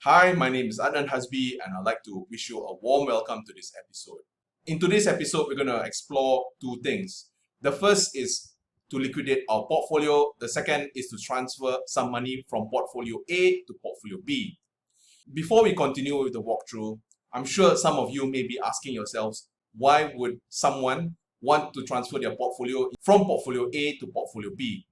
Hi, my name is Adnan Hasbi, and I'd like to wish you a warm welcome to this episode. In today's episode, we're going to explore two things. The first is to liquidate our portfolio. The second is to transfer some money from portfolio A to portfolio B. Before we continue with the walkthrough, I'm sure some of you may be asking yourselves, why would someone want to transfer their portfolio from portfolio A to portfolio B?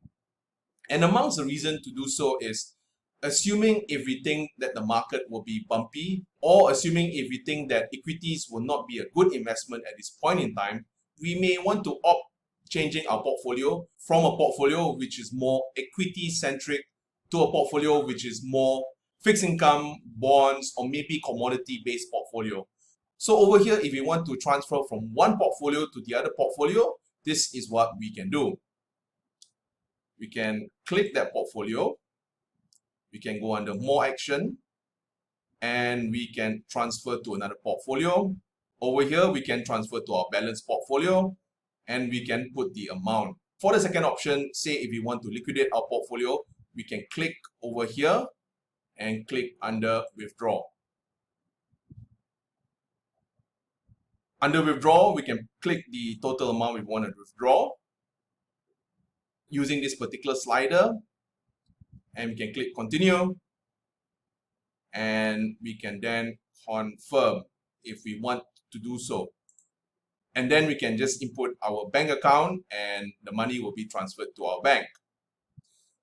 And amongst the reason to do so is assuming if we think that the market will be bumpy, or assuming if we think that equities will not be a good investment at this point in time, we may want to opt changing our portfolio from a portfolio which is more equity centric to a portfolio which is more fixed income, bonds, or maybe commodity based portfolio. So over here, if we want to transfer from one portfolio to the other portfolio, this is what we can do. We can click that portfolio. We can go under more action and we can transfer to another portfolio. Over here, we can transfer to our balanced portfolio and we can put the amount. For the second option, say if we want to liquidate our portfolio, we can click over here and click under withdraw. Under withdraw, we can click the total amount we want to withdraw using this particular slider, and we can click continue, and we can then confirm if we want to do so. And then we can just input our bank account and the money will be transferred to our bank.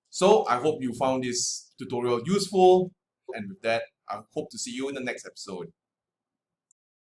So I hope you found this tutorial useful, and with that, I hope to see you in the next episode.